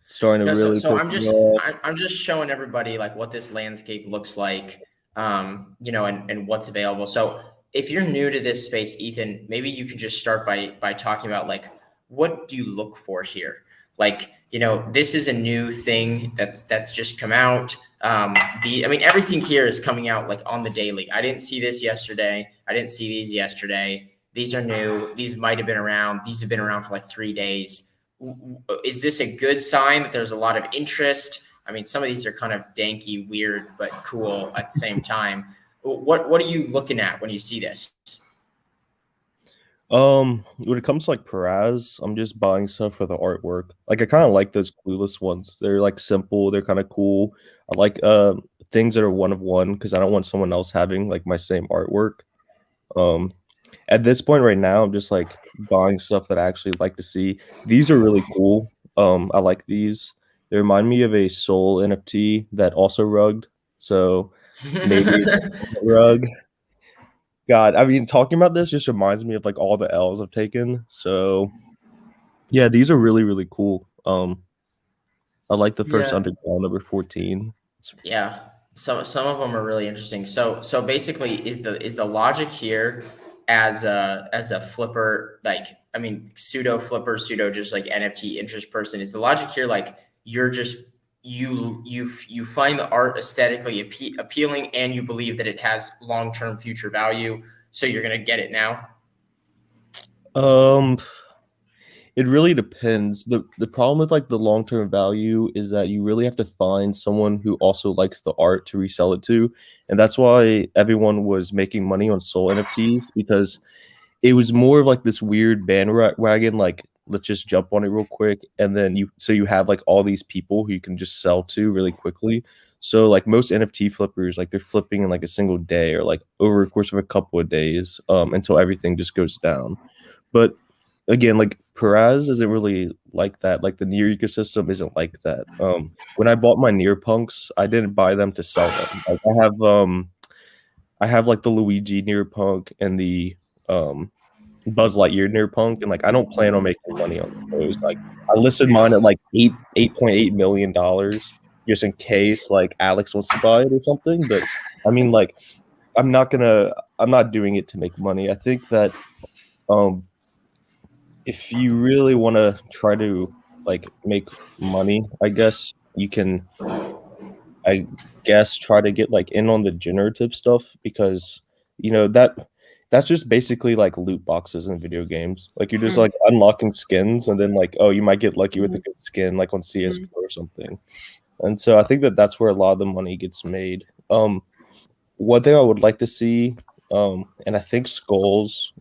Starting to no, really so piss I'm me just off. I'm just showing everybody like what this landscape looks like, and what's available. So if you're new to this space, Ethan, maybe you can just start by talking about like what do you look for here? Like, this is a new thing that's just come out. I mean, everything here is coming out like on the daily. I didn't see this yesterday. I didn't see these yesterday. These are new. These might have been around. These have been around for like 3 days. Is this a good sign that there's a lot of interest? I mean, some of these are kind of danky, weird, but cool at the same time. What are you looking at when you see this? When it comes to like Peraz, I'm just buying stuff for the artwork. Like I kind of like those clueless ones. They're like simple, they're kind of cool. I like things that are one of one because I don't want someone else having like my same artwork. Um, at this point right now, I'm just like buying stuff that I actually like to see. These are really cool. I like these. They remind me of a Soul NFT that also rugged. So maybe rug. God, I mean, talking about this just reminds me of like all the L's I've taken. So yeah, these are really, really cool. I like the first Yeah. Underground number 14. Yeah, some of them are really interesting. So basically, is the logic here as a flipper, like, I mean, pseudo flipper, pseudo just like NFT interest person, is the logic here like you're just you find the art aesthetically appealing and you believe that it has long-term future value, so you're gonna get it now? Um, it really depends. The problem with like the long-term value is that you really have to find someone who also likes the art to resell it to. And that's why everyone was making money on Soul NFTs because it was more of like this weird bandwagon, like let's just jump on it real quick, and then you have like all these people who you can just sell to really quickly. So like most NFT flippers, like they're flipping in like a single day or like over a course of a couple of days, until everything just goes down. But again, like Peraz isn't really like that. Like the Near ecosystem isn't like that. When I bought my Near punks, I didn't buy them to sell them. Like I have like the Luigi Near punk and the Buzz Lightyear near Punk, and like I don't plan on making money on those. Like I listed mine at like $8.8 million just in case like Alex wants to buy it or something. But I mean, like I'm not doing it to make money. I think that um if you really want to try to like make money, I guess you can I guess try to get like in on the generative stuff because that's just basically like loot boxes in video games. Like you're just like unlocking skins and then like, oh, you might get lucky with a good skin like on CS:GO or something. And so I think that that's where a lot of the money gets made. One thing I would like to see, and I think Skulls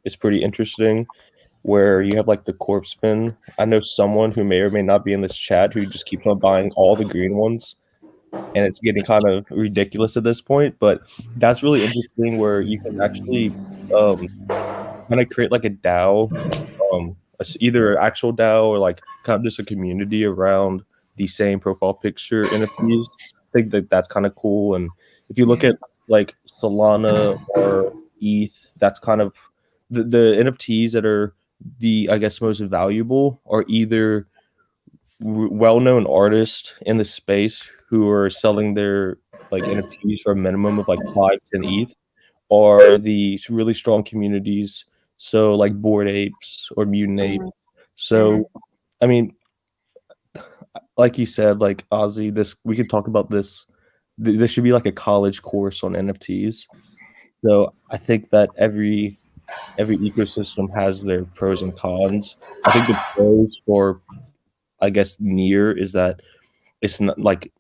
is pretty interesting, where you have like the corpse bin. I know someone who may or may not be in this chat who just keeps on buying all the green ones, and it's getting kind of ridiculous at this point. But that's really interesting, where you can actually um, kind of create like a DAO, either an actual DAO or like kind of just a community around the same profile picture NFTs. I think that that's kind of cool. And if you look at like Solana or ETH, that's kind of the NFTs that are the, I guess, most valuable are either well-known artists in the space who are selling their like NFTs for a minimum of like 5-10 ETH, or the really strong communities, so like Bored Apes or Mutant Apes. So I mean, like you said, like Ozzy, this we could talk about this. This should be like a college course on NFTs. So I think that every ecosystem has their pros and cons. I think the pros for, I guess, Near is that it's not like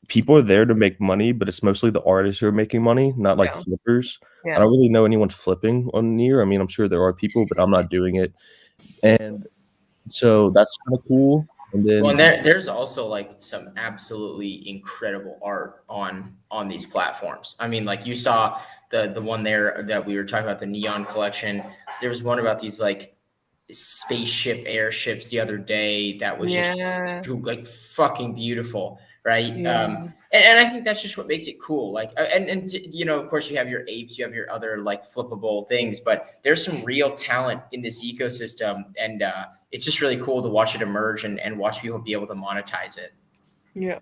people are there to make money, but it's mostly the artists who are making money, not like flippers. I Yeah. don't really know anyone flipping on Near. I mean, I'm sure there are people, but I'm not doing it. And so that's kind of cool. And then Well, and there's also like some absolutely incredible art on these platforms. I mean, like you saw the one there that we were talking about, the neon collection. There was one about these like spaceship airships the other day that was just Yeah. like fucking beautiful, right? Yeah. And I think that's just what makes it cool. Like, and you know, of course, you have your apes, you have your other like flippable things, but there's some real talent in this ecosystem, and it's just really cool to watch it emerge and watch people be able to monetize it. Yeah.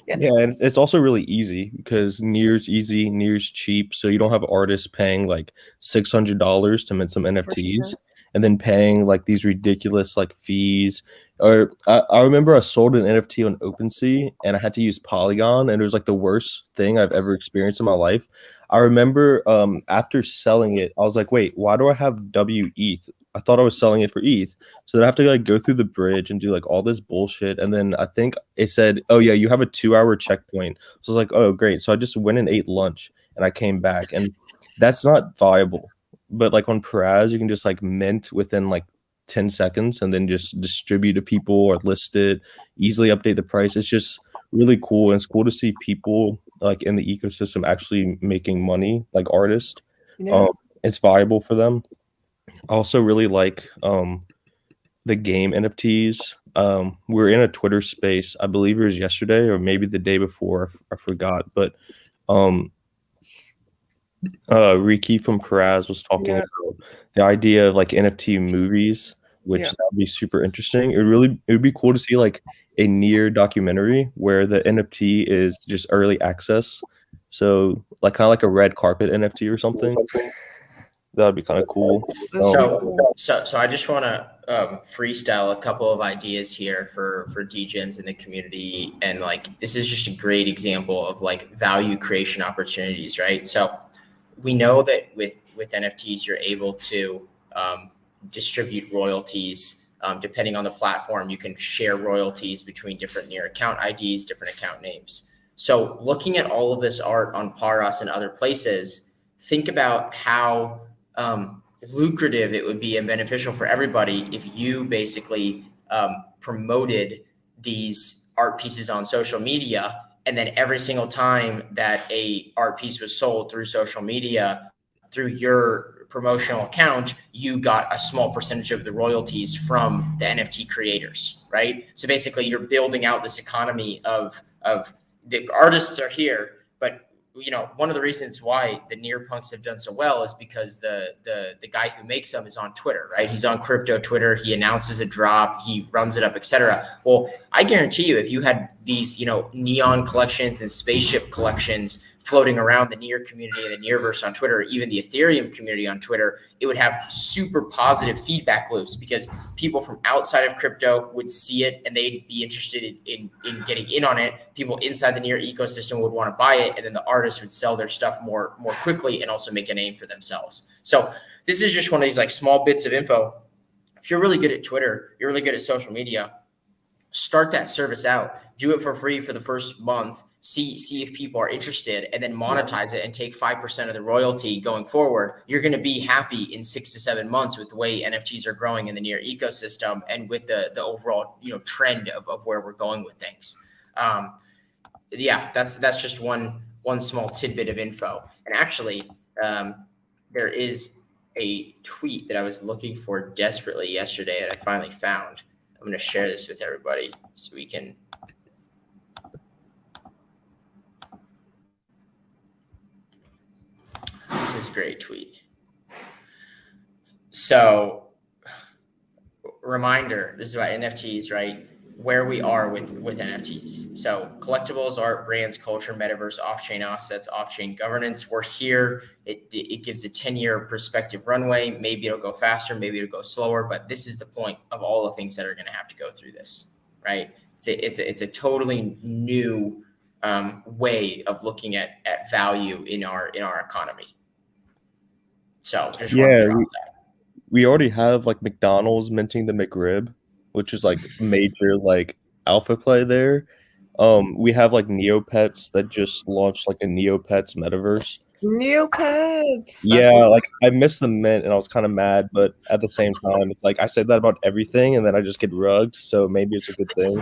yeah, and it's also really easy because Near's easy, Near's cheap, so you don't have artists paying like $600 to mint some NFTs, sure. and then paying like these ridiculous like fees. Or I remember I sold an NFT on OpenSea and I had to use Polygon, and it was like the worst thing I've ever experienced in my life. I remember after selling it, I was like, wait, why do I have WETH? I thought I was selling it for ETH. So then I have to like go through the bridge and do like all this bullshit. And then I think it said, oh yeah, you have a 2-hour checkpoint. So I was like, oh great. So I just went and ate lunch and I came back. And that's not viable. But like on Peraz, you can just like mint within like 10 seconds and then just distribute to people or list it, easily update the price. It's just really cool. And it's cool to see people like in the ecosystem actually making money, like artists. Yeah. It's viable for them. I also really like the game NFTs. We're in a Twitter space. I believe it was yesterday or maybe the day before. I forgot. But Riki from Peraz was talking Yeah. about the idea of like NFT movies, which Yeah. that would be super interesting. It would be cool to see like a near documentary where the NFT is just early access. So like kind of like a red carpet NFT or something. That would be kind of cool. That's So, really cool. so I just want to freestyle a couple of ideas here for degens in the community, and like this is just a great example of like value creation opportunities, right? So we know that with NFTs, you're able to distribute royalties depending on the platform. You can share royalties between different near account IDs, different account names. So looking at all of this art on Paras and other places, think about how lucrative it would be and beneficial for everybody if you basically promoted these art pieces on social media, and then every single time that a art piece was sold through social media through your promotional account, you got a small percentage of the royalties from the NFT creators, right? So basically you're building out this economy of the artists are here, but you know, one of the reasons why the near punks have done so well is because the guy who makes them is on Twitter, right? He's on crypto Twitter. He announces a drop, he runs it up, etc. Well, I guarantee you, if you had these, you know, neon collections and spaceship collections floating around the near community and the nearverse on Twitter, or even the Ethereum community on Twitter, it would have super positive feedback loops because people from outside of crypto would see it and they'd be interested in getting in on it. People inside the near ecosystem would want to buy it, and then the artists would sell their stuff more quickly and also make a name for themselves. So this is just one of these like small bits of info. If you're really good at Twitter, you're really good at social media, start that service out, do it for free for the first month, see if people are interested, and then monetize it and take 5% of the royalty going forward. You're going to be happy in 6 to 7 months with the way NFTs are growing in the near ecosystem and with the overall, you know, trend of where we're going with things. Yeah, that's just one small tidbit of info. And actually, there is a tweet that I was looking for desperately yesterday that I finally found. I'm going to share this with everybody so we can. This is a great tweet. So, reminder, this is about NFTs, right? Where we are with NFTs. So collectibles, art, brands, culture, metaverse, off-chain assets, off-chain governance. We're here. It gives a 10-year perspective runway. Maybe it'll go faster, maybe it'll go slower, but this is the point of all the things that are going to have to go through this, right? It's a totally new way of looking at value in our economy. So just want to drop that. We already have like McDonald's minting the McRib, which is like major like alpha play there. We have like Neopets that just launched like a Neopets metaverse. Neopets. Yeah, like I miss the mint and I was kind of mad, but at the same time, it's like I said that about everything and then I just get rugged, so maybe it's a good thing.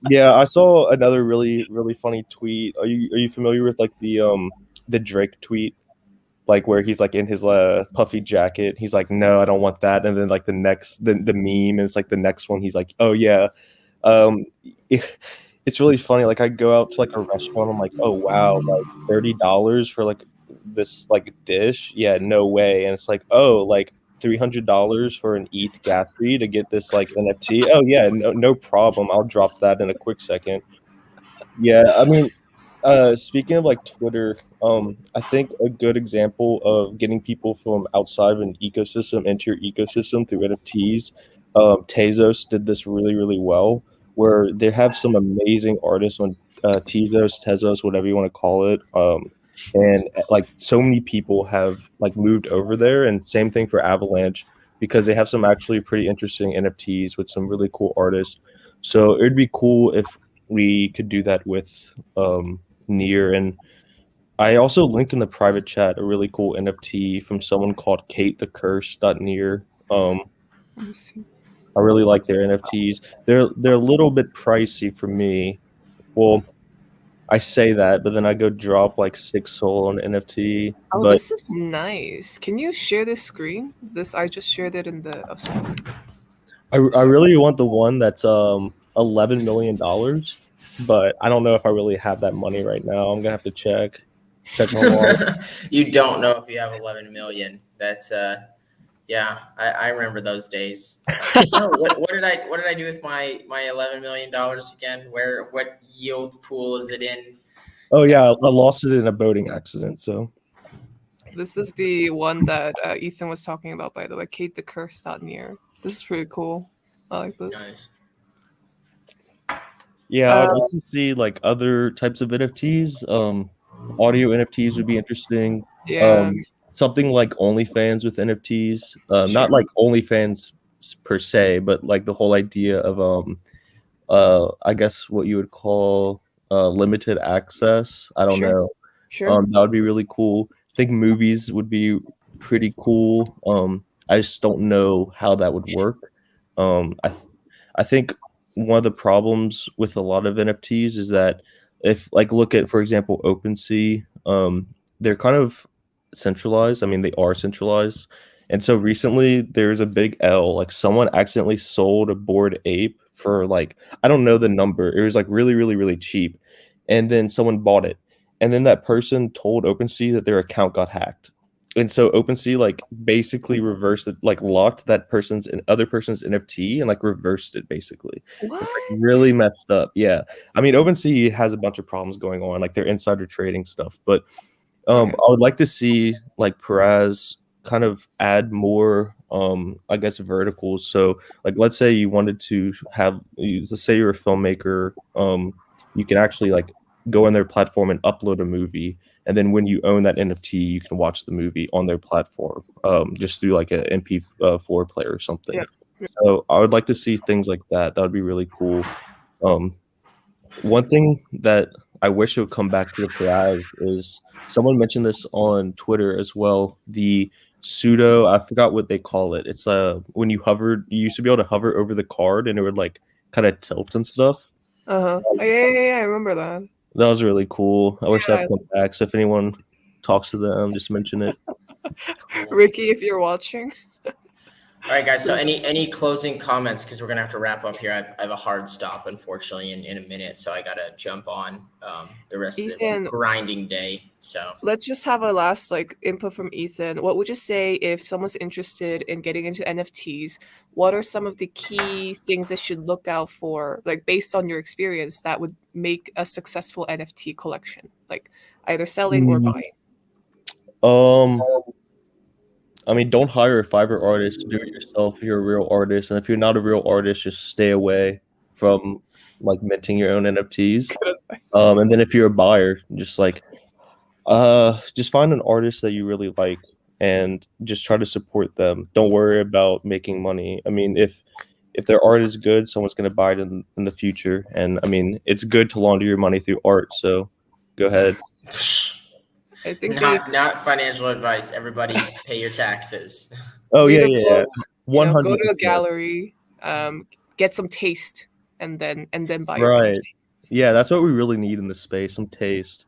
Yeah, I saw another really, really funny tweet. Are you familiar with like the Drake tweet? Like where he's like in his puffy jacket. He's like, no, I don't want that. And then like the meme is like the next one, he's like, oh yeah. Um it's really funny. Like I go out to like a restaurant, I'm like, oh wow, like $30 for like this like dish? Yeah, no way. And it's like, oh, like $300 for an ETH gas fee to get this like NFT. Oh yeah, no problem. I'll drop that in a quick second. Yeah, I mean, speaking of like Twitter, I think a good example of getting people from outside of an ecosystem into your ecosystem through NFTs, Tezos did this really, really well, where they have some amazing artists on Tezos, whatever you want to call it. And like so many people have like moved over there, and same thing for Avalanche because they have some actually pretty interesting NFTs with some really cool artists. So it'd be cool if we could do that with Near. And I also linked in the private chat a really cool NFT from someone called Kate the Curse Near. Let me see. I really like their NFTs. They're a little bit pricey for me. Well, I say that, but then I go drop like 6 SOL on NFT. Oh, But this is nice. Can you share this screen? I just shared it in the. Oh, sorry. I really want the one that's $11 million, but I don't know if I really have that money right now. I'm gonna have to check my wallet. You don't know if you have 11 million. That's yeah, I remember those days. What did I do with my $11 million again? What yield pool is it in? Oh yeah, I lost it in a boating accident. So This is the one that Ethan was talking about, by the way. Kate the Curse Near. This is pretty cool. I like this. Nice. yeah, I'd like to see like other types of NFTs. Audio NFTs would be interesting. Yeah. Something like OnlyFans with NFTs. Sure. Not like OnlyFans per se, but like the whole idea of I guess what you would call limited access. I don't Sure. know. Sure. That would be really cool. I think movies would be pretty cool. I just don't know how that would work. I think one of the problems with a lot of NFTs is that if like look at, for example, OpenSea, they're kind of centralized. I mean, they are centralized. And so recently there's a big L. Like someone accidentally sold a Bored Ape for like, I don't know the number. It was like really, really, really cheap. And then someone bought it. And then that person told OpenSea that their account got hacked. And so OpenSea like basically reversed it, like locked that person's and other person's NFT and like reversed it basically. What? It's like really messed up. Yeah. I mean, OpenSea has a bunch of problems going on, like their insider trading stuff. But I would like to see like Perez kind of add more I guess verticals. So like let's say you wanted to let's say you're a filmmaker, you can actually like go on their platform and upload a movie, and then when you own that NFT you can watch the movie on their platform just through like an MP4 player or something. Yeah. So I would like to see things like that. That would be really cool. One thing that I wish would come back to the Perez is someone mentioned this on Twitter as well. The pseudo, I forgot what they call it. It's when you hovered, you used to be able to hover over the card and it would like kind of tilt and stuff. Oh, yeah, I remember that. That was really cool. I wish Yeah. that would come back. So if anyone talks to them, just mention it. Ricky, if you're watching. All right, guys. So any closing comments? Because we're gonna have to wrap up here. I have a hard stop, unfortunately, in a minute. So I gotta jump on the rest of Ethan, the grinding day. So let's just have a last like input from Ethan. What would you say if someone's interested in getting into NFTs? What are some of the key things they should look out for, like based on your experience, that would make a successful NFT collection, like either selling or buying? I mean, don't hire a Fiverr artist. Do it yourself if you're a real artist. And if you're not a real artist, just stay away from like minting your own NFTs. And then if you're a buyer, just like just find an artist that you really like and just try to support them. Don't worry about making money. I mean, if their art is good, someone's going to buy it in the future. And I mean, it's good to launder your money through art. So go ahead. I think Not financial advice. Everybody pay your taxes. Oh read yeah, a yeah, yeah. book, 100%. go to a gallery, get some taste, and then buy your Right. NFTs. Yeah, that's what we really need in this space, some taste.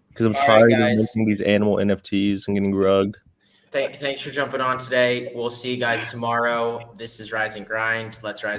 Because I'm All right, tired of guys. making these animal NFTs and getting rugged. Thanks for jumping on today. We'll see you guys tomorrow. This is Rise and Grind. Let's rise.